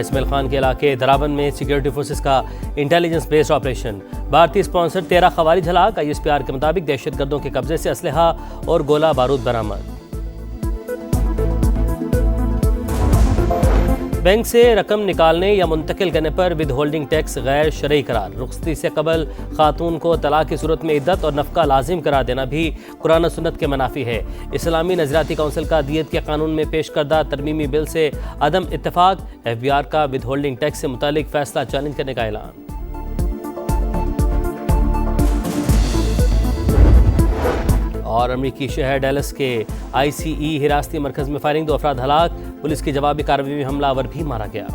इसमाइल खान के इलाके दरावन में सिक्योरिटी फोर्सेस का इंटेलिजेंस बेस्ड ऑपरेशन। भारतीय स्पॉन्सर 13 खवारिज हलाक। ISPR के मुताबिक दहशतगर्दों के कब्जे से असलहा और गोला बारूद बरामद। बैंक से रकम निकालने या मुंतकिल करने पर विद होल्डिंग टैक्स गैर शरई करार। रुखसती से कबल खातून को तलाक की सूरत में इद्दत और नफका लाजिम करार देना भी कुरान सुन्नत के मनाफी है। इस्लामी नजरियाती काउंसिल का दियत के कानून में पेश करदा तरमीमी बिल से अदम इत्तेफाक। FBR का विद होल्डिंग टैक्स से मुतालिक फैसला चैलेंज करने का ऐलान। और अमरीकी शहर डैलस के ICE हिरासती मरकज में फायरिंग, 2 अफराद हलाक। पुलिस की जवाबी कार्रवाई में हमलावर भी मारा गया।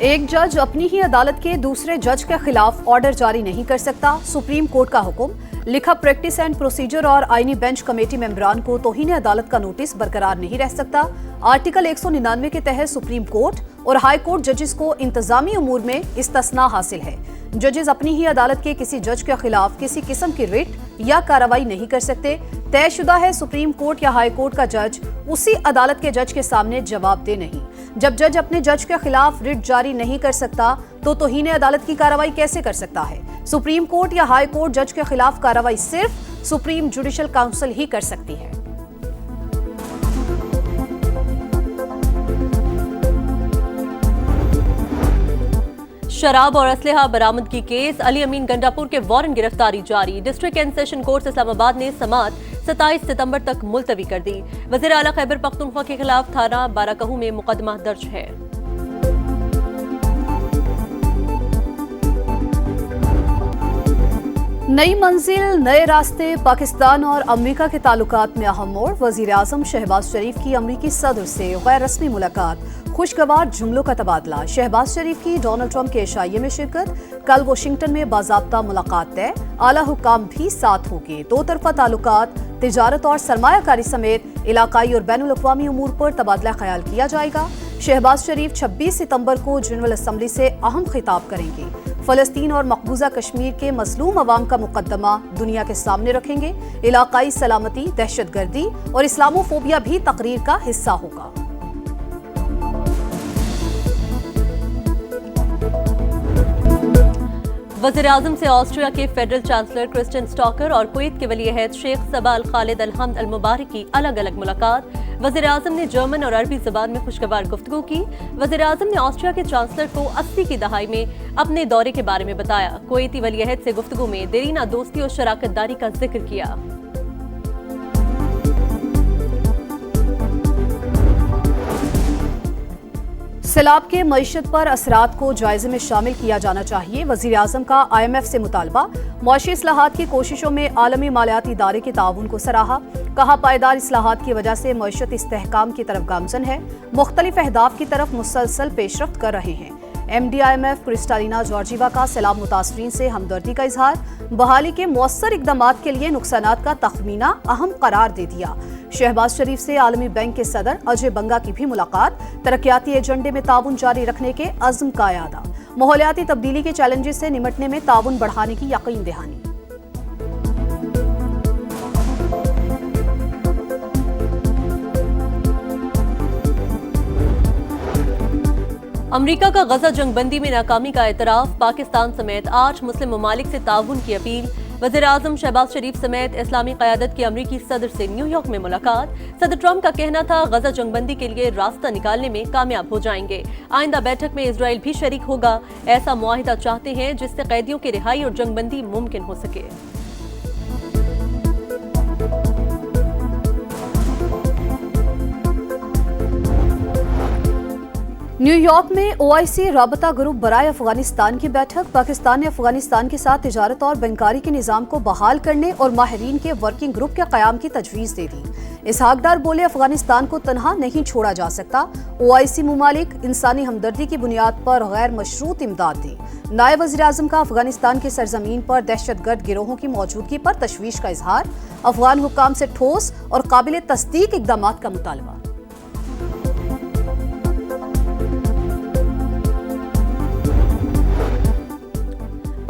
एक जज अपनी ही अदालत के दूसरे जज के खिलाफ ऑर्डर जारी नहीं कर सकता, सुप्रीम कोर्ट का हुक्म। लिखा प्रैक्टिस एंड प्रोसीजर और आईनी बेंच कमेटी मेंबरान को तौहीन अदालत का नोटिस बरकरार नहीं रह सकता। आर्टिकल 199 के तहत सुप्रीम कोर्ट और हाई कोर्ट जजेस को इंतजामी उमूर में इस्तिस्ना हासिल है। जजेस अपनी ही अदालत के किसी जज के खिलाफ किसी किस्म की रिट या कार्रवाई नहीं कर सकते। तयशुदा है सुप्रीम कोर्ट या हाई कोर्ट का जज उसी अदालत के जज के सामने जवाब दे नहीं। जब जज अपने जज के खिलाफ रिट जारी नहीं कर सकता तो तौहीन अदालत की कार्रवाई कैसे कर सकता है? सुप्रीम कोर्ट या हाई कोर्ट जज के खिलाफ कार्रवाई सिर्फ सुप्रीम जुडिशल काउंसिल ही कर सकती है। शराब और असलहा बरामदगी केस, अली अमीन गंडापुर के वारंट गिरफ्तारी जारी। District and session court Islamabad ने समाअत 27 सितंबर तक मुलतवी कर दी। वज़ीर आला खैबर पख्तूनख्वा के खिलाफ थाना बाराकहू में मुकदमा दर्ज है। नई मंजिल, नए रास्ते, पाकिस्तान और अमेरिका के ताल्लुकात में अहम मोड़। वज़ीर आज़म शहबाज शरीफ की अमेरिकी सदर से गैर रस्मी मुलाकात, खुशगवार जुमलों का तबादला। शहबाज शरीफ की डोनाल्ड ट्रंप के एशिया में शिरकत, कल वाशिंगटन में बाज़ाब्ता मुलाकात तय। आला हुकाम भी साथ होंगे। 2 तरफा ताल्लुकात, तिजारत और सरमायाकारी समेत इलाकाई और बैनुल अक़वामी उमूर पर तबादला ख्याल किया जाएगा। शहबाज शरीफ 26 सितंबर को जनरल असम्बली से अहम खिताब करेंगे। फलस्तीन और मकबूजा कश्मीर के मजलूम अवाम का मुकदमा दुनिया के सामने रखेंगे। इलाकाई सलामती, दहशतगर्दी और इस्लामोफोबिया भी तकरीर का हिस्सा होगा। वज़ीर आज़म से ऑस्ट्रिया के फेडरल चांसलर क्रिस्टियन स्टॉकर और कुवैत के वली अहद शेख सबा अल खालिद अल हमद अल मुबारक की अलग अलग मुलाकात। वज़ीर आज़म ने जर्मन और अरबी ज़बान में खुशगवार गुफ्तगू की। वज़ीर आज़म ने ऑस्ट्रिया के चांसलर को 80 की दहाई में अपने दौरे के बारे में बताया। कुवैती वली अहद से गुफ्तगू में देरीना दोस्ती और शराकत दारी का जिक्र किया। सैलाब के मईशत पर असरात को जायजे में शामिल किया जाना चाहिए। वज़ीर आज़म का IMF से मुतालबा। मुआशी इस्लाहात की कोशिशों में आलमी मालियाती इदारे के ताउन को सराहा। कहा पायदार इस्लाहात की वजह से मईशत इस्तेहकाम की तरफ गामजन है। मुख्तलिफ अहदाफ की तरफ मुसलसल पेशरफ्त कर रहे हैं। MD IMF क्रिस्टालिना जॉर्जीवा का सैलाब मुतासरीन से हमदर्दी का इजहार। बहाली के मौसर इकदामात के लिए नुकसानात का तखमीना अहम करार दे दिया। शहबाज शरीफ से आलमी बैंक के सदर अजय बंगा की भी मुलाकात। तरक्याती एजेंडे में ताउन जारी रखने के अज़्म का यादा। माहौलियाती तब्दीली के चैलेंजेस से निमटने में ताउन बढ़ाने की यकीन दहानी। अमरीका का गजा जंगबंदी में नाकामी का एतराफ। पाकिस्तान समेत 8 मुस्लिम ममालिक से ताउन की अपील। वज़ीर आज़म शहबाज शरीफ समेत इस्लामी क़यादत की अमरीकी सदर से न्यूयॉर्क में मुलाकात। सदर ट्रंप का कहना था गजा जंगबंदी के लिए रास्ता निकालने में कामयाब हो जाएंगे। आइंदा बैठक में इजराइल भी शरीक होगा। ऐसा मुआहिदा चाहते हैं जिससे कैदियों की रिहाई और जंगबंदी मुमकिन हो सके। न्यूयॉर्क में OIC राबता ग्रुप बराए अफगानिस्तान की बैठक। पाकिस्तान ने अफगानिस्तान के साथ तिजारत और बैंकारी के निज़ाम को बहाल करने और माहिरीन के वर्किंग ग्रुप के क़याम की तजवीज़ दे दी। इसहाक डार बोले अफगानिस्तान को तनहा नहीं छोड़ा जा सकता। OIC मुमालिक इंसानी हमदर्दी की बुनियाद पर गैर मशरूत इमदाद दी। नायब वज़ीर आज़म का अफगानिस्तान की सरजमीन पर दहशतगर्द गिरोहों की मौजूदगी पर तशवीश का इजहार। अफगान हुक्काम से ठोस और काबिल तस्दीक इक़दामात का मुतालबा।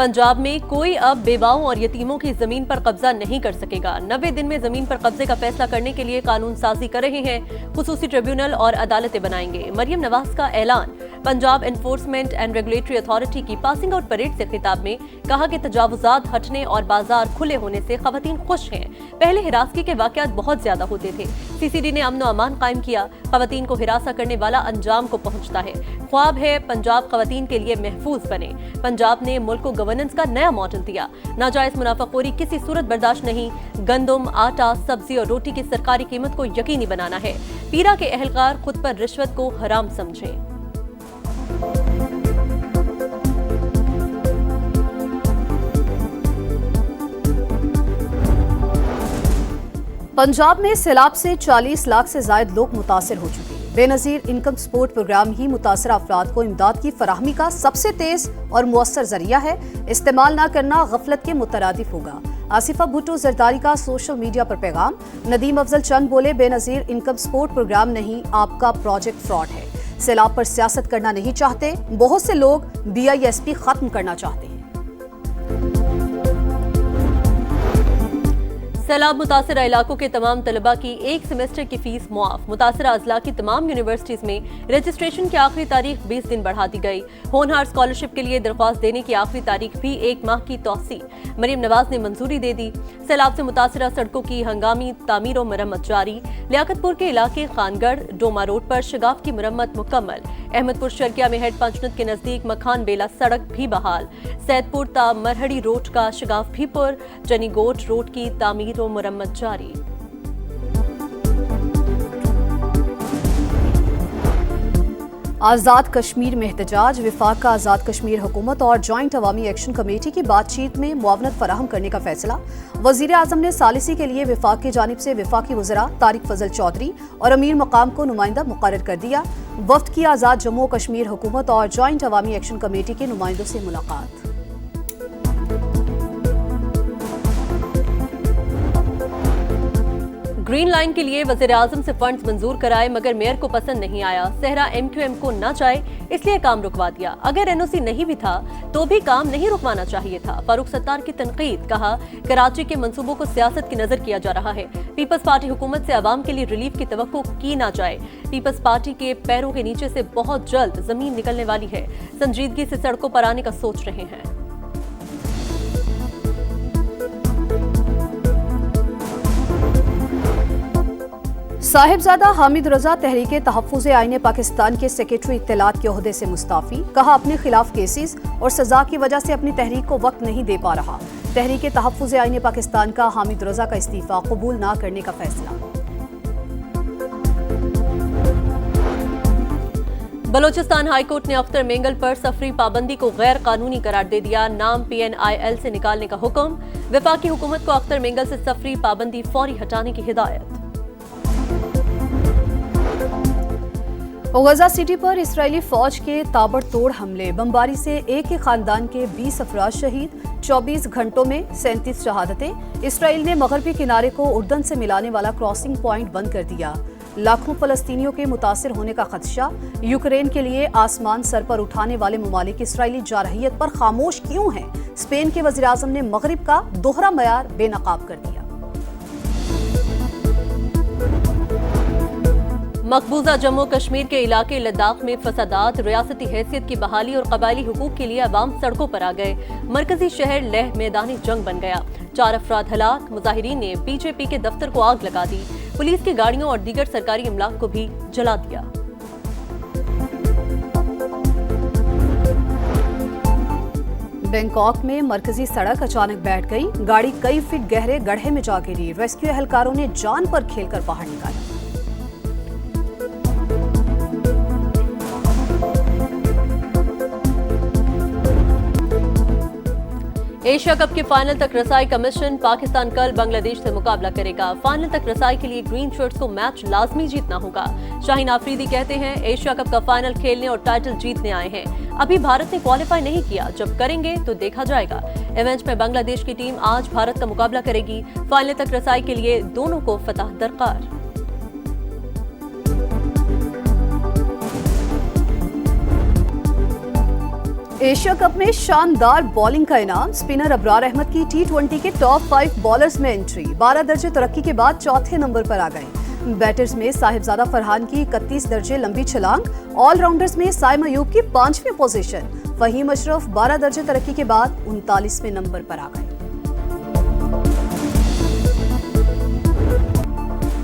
पंजाब में कोई अब बेवाओं और यतीमों की जमीन पर कब्जा नहीं कर सकेगा। 90 दिन में जमीन पर कब्जे का फैसला करने के लिए कानून साजी कर रहे हैं। खुसूसी ट्रिब्यूनल और अदालतें बनाएंगे। मरियम नवाज का ऐलान। Punjab enforcement and regulatory authority की पासिंग आउट परेड से खिताब में कहा कि तजावुजात हटने और बाजार खुले होने से खवातीन खुश हैं। पहले हिरासगी के वाकयात बहुत ज्यादा होते थे। सीसीडी ने अमन व अमान कायम किया। खवातीन को हिरासा करने वाला अंजाम को पहुंचता है। ख्वाब है पंजाब खवातीन के लिए महफूज बने। पंजाब ने मुल्क को गवर्नेंस का नया मॉडल दिया। नाजायज मुनाफाखोरी किसी सूरत बर्दाश्त नहीं। गंदम, आटा, सब्जी और रोटी की सरकारी कीमत को यकीनी बनाना है। पीरा के अहलकार खुद पर रिश्वत को हराम समझें। पंजाब में सैलाब से 40 लाख से जायद लोग मुतासर हो चुके हैं। बेनजीर इनकम सपोर्ट प्रोग्राम ही मुतासर अफराद को इमदाद की फराहमी का सबसे तेज और मुअस्सर जरिया है। इस्तेमाल न करना गफलत के मुतरादिफ होगा। आसिफा भुट्टो जरदारी का सोशल मीडिया पर पैगाम। नदीम अफजल चंद बोले, बेनजीर इनकम सपोर्ट प्रोग्राम नहीं, आपका प्रोजेक्ट फ्रॉड है। सैलाब पर सियासत करना नहीं चाहते। बहुत से लोग BISP खत्म करना चाहते हैं। सैलाब मुतासरा इलाकों के तमाम तलबा की एक सेमेस्टर की फीस मुआफ। मुतासरा अजला की तमाम यूनिवर्सिटीज में रजिस्ट्रेशन की आखिरी तारीख 20 दिन बढ़ा दी गई। होनहार स्कॉलरशिप के लिए दरख्वास्त देने की आखिरी तारीख भी 1 माह की तौसी। मरियम नवाज ने मंजूरी दे दी। सैलाब से मुतासरा सड़कों की हंगामी तामीर और मरम्मत जारी। लियाकतपुर के इलाके खानगढ़ डोमा रोड पर शगाफ की मरम्मत मुकम्मल। अहमदपुर शर्किया में हेड पंचनद के नजदीक मखान बेला सड़क भी बहाल। सैदपुर ता मरहड़ी रोड का शगाफ भी पुर। जनीगोट रोड की तामीर और मरम्मत जारी। आज़ाद कश्मीर में एहतजाज। विफाक का आज़ाद कश्मीर हुकूमत और जॉइंट अवामी एक्शन कमेटी की बातचीत में मुआवनत फराहम करने का फैसला। वज़ीर आज़म ने सालिसी के लिए विफाक की जानिब से विफाकी वज़रा तारिक फजल चौधरी और अमीर मकाम को नुमाइंदा मुकर्रर कर दिया। वफ्द की आज़ाद जम्मू कश्मीर हुकूमत और जॉइंट अवामी एक्शन कमेटी के नुमाइंदों से मुलाकात। ग्रीन लाइन के लिए वज़ीर आज़म से फंड्स मंजूर कराए मगर मेयर को पसंद नहीं आया। सहरा MQM को न चाहे इसलिए काम रुकवा दिया। अगर NOC नहीं भी था तो भी काम नहीं रुकवाना चाहिए था। फारूक सत्तार की तनकीद। कहा, कराची के मंसूबों को सियासत की नजर किया जा रहा है। पीपल्स पार्टी हुकूमत से अवाम के लिए रिलीफ की तवक्को की ना जाए। पीपल्स पार्टी के पैरों के नीचे से बहुत जल्द जमीन निकलने वाली है। संजीदगी से सड़कों पर आने का सोच रहे हैं। साहिबजादा हामिद रजा तहरीके तहफ़्फ़ुज़ आईन पाकिस्तान के सेक्रेटरी इत्तलात के ओहदे से मुस्ताफ़ी। कहा, अपने खिलाफ केसेस और सजा की वजह से अपनी तहरीक को वक्त नहीं दे पा रहा। तहरीके तहफ़्फ़ुज़ आईन पाकिस्तान का हामिद रजा का इस्तीफ़ा कबूल न करने का फैसला। बलोचिस्तान हाईकोर्ट ने अख्तर मेंगल पर सफरी पाबंदी को गैर कानूनी करार दे दिया। नाम PNIL से निकालने का हुक्म। वफाकी हुकूमत को अख्तर मेंगल से सफरी पाबंदी फौरी हटाने की हिदायत। गजा सिटी पर इसराइली फौज के ताबड़तोड़ हमले। बमबारी से एक ही खानदान के 20 अफराद शहीद। 24 घंटों में 37 शहादतें। इसराइल ने मगरबी किनारे को उर्दन से मिलाने वाला क्रॉसिंग पॉइंट बंद कर दिया। लाखों फलस्तीनियों के मुतासिर होने का खदशा। यूक्रेन के लिए आसमान सर पर उठाने वाले ममालिक इसराइली जारहियत पर खामोश क्यों हैं? स्पेन के वज़ीर आज़म ने मगरिब का दोहरा मयार बेनकाब कर दिया। मकबूजा जम्मू कश्मीर के इलाके लद्दाख में फसादात, रियासती हैसियत की बहाली और कबायली हुकूक के लिए अवाम सड़कों पर आ गए। मरकजी शहर लेह मैदानी जंग बन गया। 4 अफराद हलाक। मुजाहिरीन ने BJP के दफ्तर को आग लगा दी। पुलिस की गाड़ियों और दीगर सरकारी इमलाक को भी जला दिया। बैंकॉक में मरकजी सड़क अचानक बैठ गई। गाड़ी कई फीट गहरे गड्ढे में जा गिरी। रेस्क्यू एहलकारों ने जान पर खेलकर बाहर निकाला। एशिया कप के फाइनल तक रसाई का मिशन। पाकिस्तान कल बांग्लादेश से मुकाबला करेगा। फाइनल तक रसाई के लिए ग्रीन शर्ट्स को मैच लाजमी जीतना होगा। शाहीन आफरीदी कहते हैं, एशिया कप का फाइनल खेलने और टाइटल जीतने आए हैं। अभी भारत ने क्वालिफाई नहीं किया, जब करेंगे तो देखा जाएगा। इवेंट में बांग्लादेश की टीम आज भारत का मुकाबला करेगी। फाइनल तक रसाई के लिए दोनों को फतह दरकार। एशिया कप में शानदार बॉलिंग का इनाम। स्पिनर अबरार अहमद की T20 के टॉप 5 बॉलर्स में एंट्री। 12 दर्जे तरक्की के बाद चौथे नंबर पर आ गए। बैटर्स में साहिबजादा फरहान की 31 दर्जे लंबी छलांग। ऑलराउंडर्स में साइम अयूब की 5वीं पोजीशन। फहीम अशरफ 12 दर्जे तरक्की के बाद 39वें नंबर पर आ गए।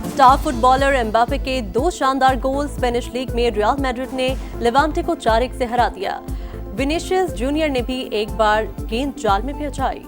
स्टार फुटबॉलर एम्बापे के 2 शानदार गोल। स्पेनिश लीग में रियल मैड्रिड ने लेवांटे को 4-1 से हरा दिया। विनीशियस जूनियर ने भी एक बार गेंद जाल में पहुंचाई।